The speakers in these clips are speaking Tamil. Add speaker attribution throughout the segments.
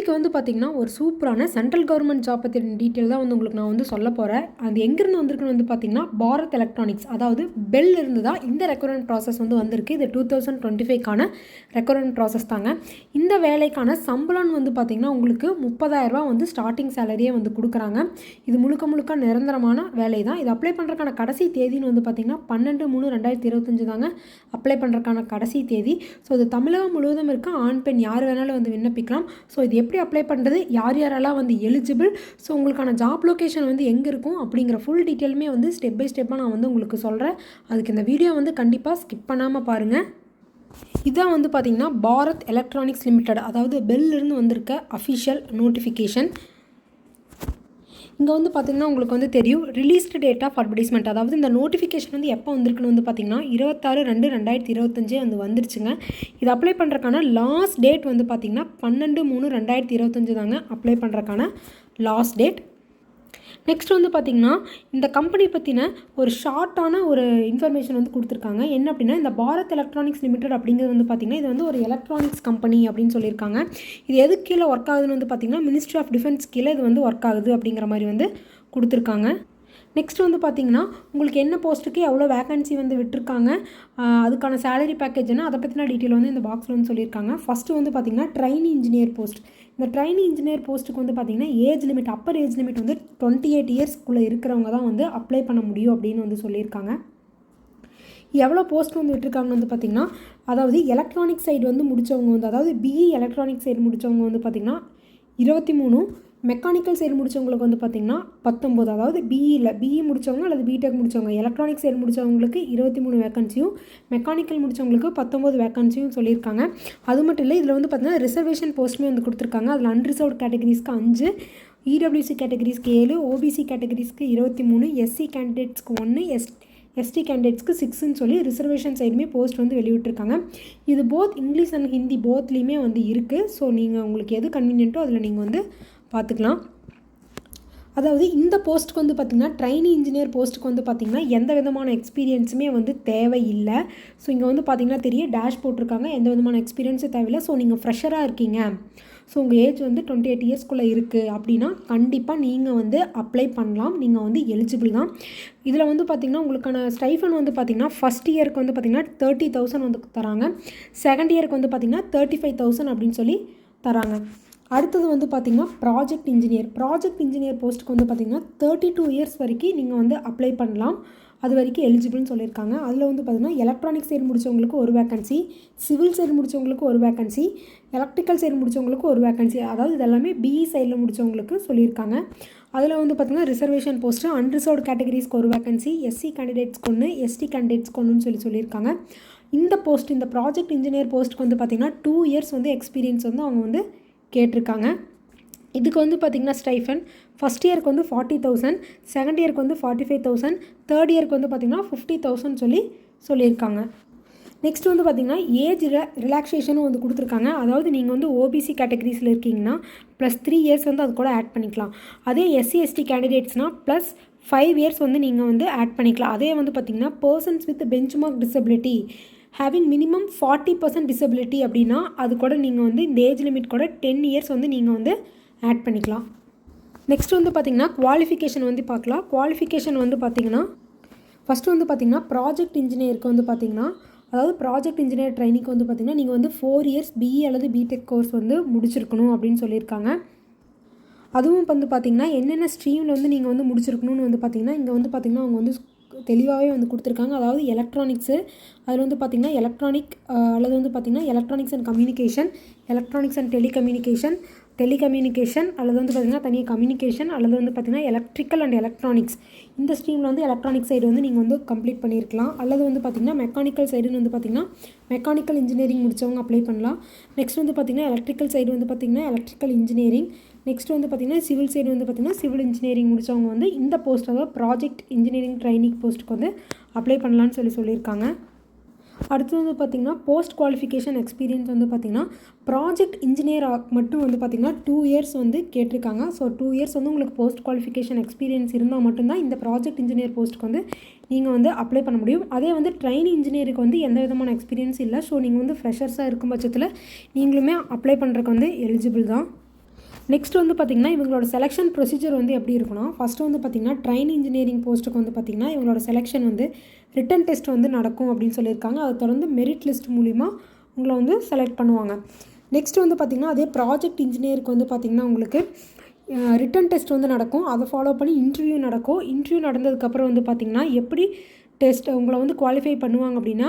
Speaker 1: இன்றைக்கி வந்து பார்த்திங்கன்னா ஒரு சூப்பரான சென்ட்ரல் கவர்மெண்ட் ஜாப் பற்றின டீட்டெயில் தான் வந்து உங்களுக்கு நான் வந்து சொல்ல போகிறேன். அது எங்கேருந்து வந்திருக்குன்னு வந்து பார்த்திங்கன்னா பாரத் எலக்ட்ரானிக்ஸ், அதாவது பெல் இருந்து தான் இந்த ரெக்ரூட்மெண்ட் ப்ராசஸ் வந்து வந்திருக்கு. இது 2025க்கான ரெக்ரூட்மெண்ட் ப்ராசஸ் தாங்க. இந்த வேலைக்கான சம்பளம் வந்து பார்த்திங்கன்னா உங்களுக்கு 30,000 வந்து ஸ்டார்டிங் சேலரியே வந்து கொடுக்குறாங்க. இது முழுக்க நிரந்தரமான வேலை தான். இது அப்ளை பண்ணுறதுக்கான கடைசி தேதின்னு வந்து பார்த்திங்கன்னா 12/3/2025 தாங்க அப்ளை பண்ணுறதுக்கான கடைசி தேதி. ஸோ இது தமிழகம் முழுவதும் இருக்க ஆண் பெண் யார் வேணாலும் வந்து விண்ணப்பிக்கலாம். ஸோ இது எப்படி அப்ளை பண்ணுறது, யாரெல்லாம் வந்து எலிஜிபிள், ஸோ உங்களுக்கான ஜாப் லொக்கேஷன் வந்து எங்கே இருக்கும் அப்படிங்கிற ஃபுல் டீட்டெயிலுமே வந்து ஸ்டெப் பை ஸ்டெப்பாக நான் வந்து உங்களுக்கு சொல்கிறேன். அதுக்கு இந்த வீடியோ வந்து கண்டிப்பாக ஸ்கிப் பண்ணாமல் பாருங்கள். இதான் வந்து பார்த்திங்கன்னா பாரத் எலக்ட்ரானிக்ஸ் லிமிடெட், அதாவது பெல்லிருந்து வந்திருக்க அஃபிஷியல் நோட்டிஃபிகேஷன். இங்கே வந்து பார்த்திங்கன்னா உங்களுக்கு வந்து தெரியும் ரிலீஸ்டு டேட் ஆஃப் அட்வர்டைஸ்மெண்ட், அதாவது இந்த நோட்டிஃபிகேஷன் வந்து எப்போ வந்திருக்குன்னு வந்து பார்த்திங்கன்னா 26/2/2025 வந்து வந்துருச்சுங்க. இது அப்ளை பண்ணுறக்கான லாஸ்ட் டேட் வந்து பார்த்திங்கன்னா 12/3/2025 தாங்க அப்ளை பண்ணுறக்கான லாஸ்ட் டேட். நெக்ஸ்ட் வந்து பார்த்திங்கன்னா இந்த கம்பெனி பற்றின ஒரு ஷார்ட்டான ஒரு இன்ஃபர்மேஷன் வந்து கொடுத்துருக்காங்க. என்ன அப்படின்னா, இந்த பாரத் எலக்ட்ரானிக்ஸ் லிமிடெட் அப்படிங்கிறது வந்து பார்த்திங்கன்னா இது வந்து ஒரு எலக்ட்ரானிக்ஸ் கம்பெனி அப்படின்னு சொல்லியிருக்காங்க. இது எதுக்கு கீழே ஒர்க் ஆகுதுன்னு வந்து பார்த்திங்கன்னா மினிஸ்ட்ரி ஆஃப் டிஃபென்ஸ் கீழே இது வந்து ஒர்க் ஆகுது அப்படிங்கிற மாதிரி வந்து கொடுத்துருக்காங்க. நெக்ஸ்ட் வந்து பார்த்திங்கன்னா உங்களுக்கு என்ன போஸ்ட்டுக்கு எவ்வளோ வேகன்சி வந்து விட்டுருக்காங்க, அதுக்கான சேலரி பேக்கேஜ் என்ன, அதை பற்றின டீட்டெயில் வந்து இந்த பாக்ஸில் வந்து சொல்லியிருக்காங்க. ஃபஸ்ட்டு வந்து பார்த்திங்கன்னா ட்ரைனி இன்ஜினியர் போஸ்ட். இந்த ட்ரைனி இன்ஜினியர் போஸ்ட்டுக்கு வந்து பார்த்திங்கன்னா age limit, upper age limit வந்து 28 இயர்ஸ்க்குள்ளே இருக்கிறவங்க தான் வந்து அப்ளை பண்ண முடியும் அப்படின்னு வந்து சொல்லியிருக்காங்க. எவ்வளோ போஸ்ட் வந்து விட்டுருக்காங்கன்னு வந்து பார்த்திங்கன்னா, அதாவது எலக்ட்ரானிக் சைடு வந்து முடித்தவங்க வந்து, அதாவது பிஇ எலக்ட்ரானிக் சைடு முடித்தவங்க வந்து பார்த்திங்கன்னா 23, மெக்கானிக்கல் சைடு முடித்தவங்களுக்கு வந்து பார்த்திங்கன்னா 19, அதாவது பிஇ முடித்தவங்க அல்லது பிடெக் முடித்தவங்க எலக்ட்ரானிக் சைடு முடித்தவங்களுக்கு 23 வேக்கன்சியும், மெக்கானிக்கல் முடித்தவங்களுக்கு 19 வேக்கன்சியும் சொல்லியிருக்காங்க. அது மட்டும் இல்லை, இதில் வந்து பார்த்திங்கன்னா ரிசர்வேஷன் போஸ்ட்டுமே வந்து கொடுத்துருக்காங்க. அதில் அன்ரிசர்வ்டு கேட்டகரிஸ்க்கு 5, இடபிள்யூசி கேட்டகரிஸ்க்கு 7, ஓபிசி கேட்டகரிஸ்க்கு 23, எஸ்சி கேண்டிடேட்ஸ்க்கு 1, எஸ்டி கேண்டிடேட்ஸ்க்கு 6ன்னு சொல்லி ரிசர்வேஷன் சைடுமே போஸ்ட் வந்து வெளியிட்டிருக்காங்க. இது போத் இங்கிலீஷ் அண்ட் ஹிந்தி போத்லேயுமே வந்து இருக்குது. ஸோ நீங்கள் உங்களுக்கு எது கன்வீனியன்ட்டோ அதில் நீங்கள் வந்து பார்த்துக்கலாம். அதாவது இந்த போஸ்ட்டுக்கு வந்து பார்த்திங்கன்னா ட்ரைனி இன்ஜினியர் போஸ்ட்டுக்கு வந்து பார்த்திங்கன்னா எந்த விதமான எக்ஸ்பீரியன்ஸுமே வந்து தேவையில்லை. ஸோ இங்கே வந்து பார்த்திங்கன்னா தெரியும் டேஷ் போட்டிருக்காங்க, எந்த விதமான எக்ஸ்பீரியன்ஸும் தேவையில்லை. ஸோ நீங்கள் ஃப்ரெஷராக இருக்கீங்க, ஸோ உங்கள் ஏஜ் வந்து 28 இயர்ஸ்க்குள்ளே இருக்குது அப்படின்னா கண்டிப்பாக நீங்கள் வந்து அப்ளை பண்ணலாம், நீங்கள் வந்து எலிஜிபிள் தான். இதில் வந்து பார்த்திங்கன்னா உங்களுக்கான ஸ்டைஃபன் வந்து பார்த்திங்கன்னா ஃபஸ்ட் இயருக்கு வந்து பார்த்திங்கன்னா 30,000 வந்து தராங்க, செகண்ட் இயருக்கு வந்து பார்த்திங்கன்னா 35,000 அப்படின்னு சொல்லி தராங்க. அடுத்தது வந்து பார்த்திங்கன்னா ப்ராஜெக்ட் இன்ஜினியர் போஸ்ட்டுக்கு வந்து பார்த்திங்கன்னா 32 இயர்ஸ் வரைக்கும் நீங்கள் வந்து அப்ளை பண்ணலாம், அது வரைக்கும் எலிஜிபிள்னு சொல்லியிருக்காங்க. அதில் வந்து பார்த்திங்கன்னா எலக்ட்ரானிக் சைடு முடித்தவங்களுக்கு ஒரு வேக்கன்சி, சிவில் சைடு முடித்தவங்களுக்கு ஒரு வேக்கன்சி, எலக்ட்ரிக்கல் சைடு முடித்தவங்களுக்கு ஒரு வேக்கன்சி, அதாவது இதெல்லாமே பிஇ சைடில் முடித்தவங்களுக்கு சொல்லியிருக்காங்க. அதில் வந்து பார்த்திங்கன்னா ரிசர்வேஷன் போஸ்ட்டு அன்ரிசர்வ்டு கேட்டகரிஸ்க்கு ஒரு வேக்கன்சி, எஸ்சி கேண்டிடேட்ஸ்க்கு 1, எஸ்டி கேண்டிடேட்ஸ்க்கு 1ன்னு சொல்லியிருக்காங்க. இந்த ப்ராஜெக்ட் இன்ஜினியர் போஸ்ட்டுக்கு வந்து பார்த்திங்கன்னா 2 இயர்ஸ் வந்து எக்ஸ்பீரியன்ஸ் வந்து அவங்க வந்து கேட்டிருக்காங்க. இதுக்கு வந்து பார்த்திங்கன்னா ஸ்டைஃபன் ஃபஸ்ட் இயருக்கு வந்து 40,000, செகண்ட் இயருக்கு வந்து 45,000, தேர்ட் இயருக்கு வந்து பார்த்திங்கன்னா 50,000 சொல்லியிருக்காங்க. நெக்ஸ்ட் வந்து பார்த்திங்கன்னா ஏஜ் ரிலாக்ஸேஷனும் வந்து கொடுத்துருக்காங்க. அதாவது நீங்கள் வந்து ஓபிசி கேட்டகரிஸில் இருக்கீங்கன்னா +3 இயர்ஸ் வந்து அது கூட ஆட் பண்ணிக்கலாம். அதே எஸ்சி எஸ்டி கேண்டிடேட்ஸ்னால் +5 இயர்ஸ் வந்து நீங்கள் வந்து ஆட் பண்ணிக்கலாம். அதே வந்து பார்த்திங்கன்னா persons with benchmark disability having minimum 40% disability அப்படின்னா அது கூட நீங்கள் வந்து இந்த ஏஜ் லிமிட் கூட 10 இயர்ஸ் வந்து நீங்கள் வந்து ஆட் பண்ணிக்கலாம். நெக்ஸ்ட் வந்து பார்த்திங்கன்னா குவாலிஃபிகேஷன் வந்து பார்க்கலாம். குவாலிஃபிகேஷன் வந்து பார்த்திங்கன்னா ஃபஸ்ட்டு வந்து பார்த்திங்கன்னா ப்ராஜெக்ட் இன்ஜினியருக்கு வந்து பார்த்திங்கன்னா, அதாவது ப்ராஜெக்ட் இன்ஜினியர் ட்ரைனிங்க்கு வந்து பார்த்திங்கன்னா நீங்கள் வந்து 4 இயர்ஸ் பிஇ அல்லது பிடெக் கோர்ஸ் வந்து முடிச்சிருக்கணும் அப்படின்னு சொல்லியிருக்காங்க. அதுவும் வந்து பார்த்திங்கன்னா என்னென்ன ஸ்ட்ரீமில் வந்து நீங்கள் வந்து முடிச்சிருக்கணும்னு வந்து பார்த்திங்கன்னா இங்கே வந்து பார்த்திங்கன்னா அவங்க வந்து தெளிவாகவே வந்து கொடுத்துருக்காங்க. அதாவது எலக்ட்ரானிக்ஸு, அதில் வந்து பார்த்திங்கன்னா எலக்ட்ரானிக் அல்லது வந்து பார்த்திங்கன்னா electronics and communication, electronics and telecommunication அல்லது வந்து பார்த்திங்கன்னா தனியாக கம்யூனிகேஷன் அல்லது வந்து பார்த்திங்கன்னா எலக்ட்ரிக்கல் அண்ட் எலக்ட்ரானிக்ஸ், இந்த ஸ்ட்ரீமில் வந்து எலக்ட்ரானிக் சைடு வந்து நீங்கள் வந்து கம்ப்ளீட் பண்ணியிருக்கலாம். அல்லது வந்து பார்த்திங்கன்னா மெக்கானிக்கல் சைடுன்னு வந்து பார்த்திங்கன்னா மெக்கானிக்கல் இன்ஜினியரிங் முடித்தவங்க அப்ளை பண்ணலாம். நெக்ஸ்ட் வந்து பார்த்திங்கன்னா எலக்ட்ரிக்கல் சைடு வந்து பார்த்திங்கன்னா எலக்ட்ரிக்கல் இன்ஜினியரிங், நெக்ஸ்ட் வந்து பார்த்திங்கன்னா சிவில் சைடு வந்து பார்த்திங்கன்னா சிவில் இன்ஜினியரிங் முடித்தவங்க வந்து இந்த போஸ்ட், அதாவது ப்ராஜெக்ட் இன்ஜினியரிங் ட்ரைனிங் போஸ்ட்டுக்கு வந்து அப்ளை பண்ணலான்னு சொல்லியிருக்காங்க. அடுத்து வந்து பார்த்திங்கன்னா போஸ்ட் குவாலிஃபிகேஷன் எக்ஸ்பீரியன்ஸ் வந்து பார்த்திங்கன்னா ப்ராஜெக்ட் இன்ஜினியர் மட்டும் வந்து பார்த்திங்கன்னா 2 இயர்ஸ் வந்து கேட்டிருக்காங்க. ஸோ 2 இயர்ஸ் வந்து உங்களுக்கு போஸ்ட் குவாலிஃபிகேஷன் எக்ஸ்பீரியன்ஸ் இருந்தால் மட்டும்தான் இந்த ப்ராஜெக்ட் இன்ஜினியர் போஸ்ட்டுக்கு வந்து நீங்கள் வந்து அப்ளை பண்ண முடியும். அதே வந்து ட்ரைனி இன்ஜினியருக்கு வந்து எந்த விதமான எக்ஸ்பீரியன்ஸ் இல்லை. ஸோ நீங்கள் வந்து ஃப்ரெஷர்ஸாக இருக்கும் பட்சத்தில் நீங்களுமே அப்ளை பண்ணுறதுக்கு வந்து எலிஜிபிள் தான். நெக்ஸ்ட் வந்து பார்த்திங்கன்னா இவங்களோட செலெக்ஷன் ப்ரொசீஜர் வந்து எப்படி இருக்குன்னா, ஃபஸ்ட்டு வந்து பார்த்திங்கன்னா ட்ரெயின் இன்ஜினியரிங் போஸ்ட்டுக்கு வந்து பார்த்திங்கன்னா இவங்களோட செலெக்ஷன் வந்து ரிட்டன் டெஸ்ட் வந்து நடக்கும் அப்படின்னு சொல்லியிருக்காங்க. அதை தொடர்ந்து மெரிட் லிஸ்ட் மூலிமா உங்களை வந்து செலக்ட் பண்ணுவாங்க. நெக்ஸ்ட் வந்து பார்த்திங்கன்னா அதே ப்ராஜெக்ட் இன்ஜினியருக்கு வந்து பார்த்திங்கன்னா உங்களுக்கு ரிட்டன் டெஸ்ட் வந்து நடக்கும். அதை ஃபாலோ பண்ணி இன்டர்வியூ நடக்கும். இன்டர்வியூ நடந்ததுக்கப்புறம் வந்து பார்த்திங்கன்னா எப்படி டெஸ்ட் உங்களை வந்து குவாலிஃபை பண்ணுவாங்க அப்படின்னா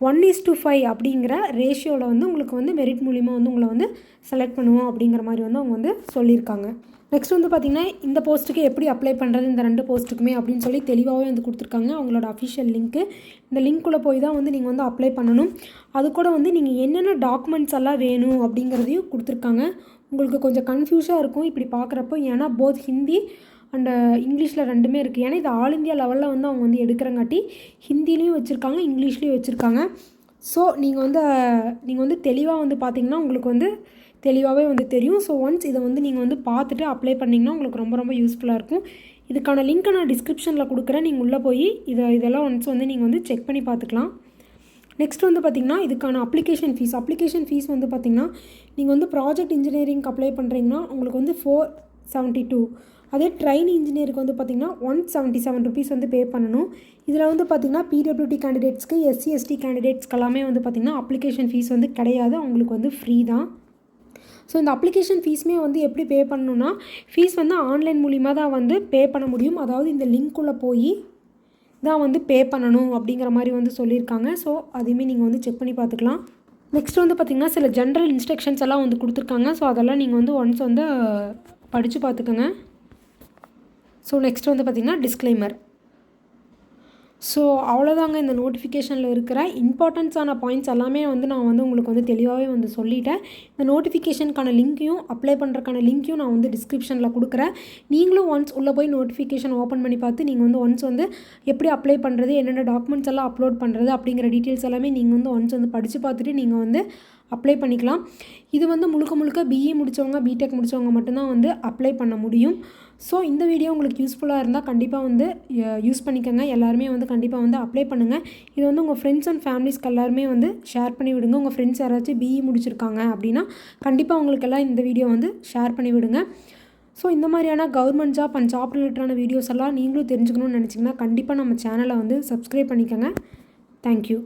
Speaker 1: 1:5 அப்படிங்கிற ரேஷியோவில் வந்து உங்களுக்கு வந்து மெரிட் மூலிமா வந்து உங்களை வந்து செலக்ட் பண்ணுவோம் அப்படிங்கிற மாதிரி வந்து அவங்க வந்து சொல்லியிருக்காங்க. நெக்ஸ்ட் வந்து பார்த்திங்கன்னா இந்த போஸ்ட்டுக்கு எப்படி அப்ளை பண்ணுறது இந்த 2 போஸ்ட்டுக்குமே அப்படின்னு சொல்லி தெளிவாகவே வந்து கொடுத்துருக்காங்க. அவங்களோட அஃபிஷியல் லிங்க்கு. இந்த லிங்க்குள்ளே போய் தான் வந்து நீங்கள் வந்து அப்ளை பண்ணணும். அது கூட வந்து நீங்கள் என்னென்ன டாக்குமெண்ட்ஸ் எல்லாம் வேணும் அப்படிங்கிறதையும் கொடுத்துருக்காங்க. உங்களுக்கு கொஞ்சம் கன்ஃபியூஸாக இருக்கும் இப்படி பார்க்குறப்போ, ஏன்னா போத் ஹிந்தி அண்ட் இங்கிலீஷில் 2மே இருக்குது. ஏன்னா இது ஆல் இந்தியா லெவலில் வந்து அவங்க வந்து எடுக்கிறங்காட்டி ஹிந்திலையும் வச்சுருக்காங்க, இங்கிலீஷ்லேயும் வச்சுருக்காங்க. ஸோ நீங்கள் வந்து தெளிவாக வந்து பார்த்திங்கன்னா உங்களுக்கு வந்து தெளிவாகவே வந்து தெரியும். ஸோ ஒன்ஸ் இதை வந்து நீங்கள் வந்து பார்த்துட்டு அப்ளை பண்ணிங்கன்னா உங்களுக்கு ரொம்ப ரொம்ப யூஸ்ஃபுல்லாக இருக்கும். இதுக்கான லிங்க்கை நான் டிஸ்கிரிப்ஷனில் கொடுக்குறேன். நீங்கள் உள்ளே போய் இதெல்லாம் ஒன்ஸ் வந்து நீங்கள் வந்து செக் பண்ணி பார்த்துக்கலாம். நெக்ஸ்ட் வந்து பார்த்திங்கன்னா இதுக்கான அப்ளிகேஷன் ஃபீஸ் வந்து பார்த்திங்கன்னா நீங்கள் வந்து ப்ராஜெக்ட் இன்ஜினியரிங்க்கு அப்ளை பண்ணுறீங்கன்னா உங்களுக்கு வந்து 472. அதே ட்ரெயின் இன்ஜினியருக்கு வந்து பார்த்திங்கன்னா 177 ருபீஸ் வந்து பே பண்ணணும். இதில் வந்து பார்த்திங்கன்னா பிடபிள்யூடி கேண்டிடேட்ஸ்க்கு, எஸ்சி எஸ்டி கேண்டிடேட்ஸ்க்கு எல்லாமே வந்து பார்த்திங்கன்னா அப்ளிகேஷன் ஃபீஸ் வந்து கிடையாது, அவங்களுக்கு வந்து ஃப்ரீ தான். ஸோ இந்த அப்ளிகேஷன் ஃபீஸுமே வந்து எப்படி பே பண்ணணுன்னா, ஃபீஸ் வந்து ஆன்லைன் மூலிமா தான் வந்து பே பண்ண முடியும். அதாவது இந்த லிங்க்குள்ளே போய் தான் வந்து பே பண்ணணும் அப்படிங்கிற மாதிரி வந்து சொல்லியிருக்காங்க. ஸோ அதையுமே நீங்கள் வந்து செக் பண்ணி பார்த்துக்கலாம். நெக்ஸ்ட் வந்து பார்த்திங்கன்னா சில ஜென்ரல் இன்ஸ்ட்ரக்ஷன்ஸ் எல்லாம் வந்து கொடுத்துருக்காங்க. ஸோ அதெல்லாம் நீங்கள் வந்து ஒன்ஸ் வந்து படித்து பார்த்துக்கோங்க. ஸோ நெக்ஸ்ட் வந்து பார்த்திங்கன்னா டிஸ்க்ளைமர். ஸோ அவ்வளோதாங்க இந்த நோட்டிஃபிகேஷனில் இருக்கிற இம்பார்ட்டன்ஸான பாயிண்ட்ஸ் எல்லாமே வந்து நான் வந்து உங்களுக்கு வந்து தெளிவாகவே வந்து சொல்லிட்டேன். இந்த நோட்டிஃபிகேஷனுக்கான லிங்க்கையும் அப்ளை பண்ணுறதுக்கான லிங்க்கையும் நான் வந்து டிஸ்கிரிப்ஷனில் கொடுக்குறேன். நீங்களும் ஒன்ஸ் உள்ளே போய் நோட்டிஃபிகேஷன் ஓப்பன் பண்ணி பார்த்து நீங்கள் வந்து ஒன்ஸ் வந்து எப்படி அப்ளை பண்ணுறது, என்னென்ன டாக்குமெண்ட்ஸ் எல்லாம் அப்லோட் பண்ணுறது அப்படிங்கிற டீட்டெயில்ஸ் எல்லாமே நீங்கள் வந்து ஒன்ஸ் வந்து படித்து பார்த்துட்டு நீங்கள் வந்து அப்ளை பண்ணிக்கலாம். இது வந்து முழுக்க பிஇ முடித்தவங்க, பிடெக் முடித்தவங்க மட்டும்தான் வந்து அப்ளை பண்ண முடியும். ஸோ இந்த வீடியோ உங்களுக்கு யூஸ்ஃபுல்லாக இருந்தால் கண்டிப்பாக வந்து யூஸ் பண்ணிக்கோங்க. எல்லாருமே வந்து கண்டிப்பாக வந்து அப்ளை பண்ணுங்கள். இது வந்து உங்கள் ஃப்ரெண்ட்ஸ் அண்ட் ஃபேமிலிஸ்க்கு எல்லாருமே வந்து ஷேர் பண்ணி விடுங்க. உங்கள் ஃப்ரெண்ட்ஸ் யாராச்சும் பிஇ முடிச்சிருக்காங்க அப்படின்னா கண்டிப்பாக அவங்களுக்கெல்லாம் இந்த வீடியோ வந்து ஷேர் பண்ணி விடுங்க. ஸோ இந்த மாதிரியான கவர்மெண்ட் ஜாப் அண்ட் ஜாப் ரிலேட்டடான வீடியோஸ் எல்லாம் நீங்களும் தெரிஞ்சுக்கணும்னு நினச்சிங்கன்னா கண்டிப்பாக நம்ம சேனலை வந்து சப்ஸ்கிரைப் பண்ணிக்கோங்க. தேங்க்யூ.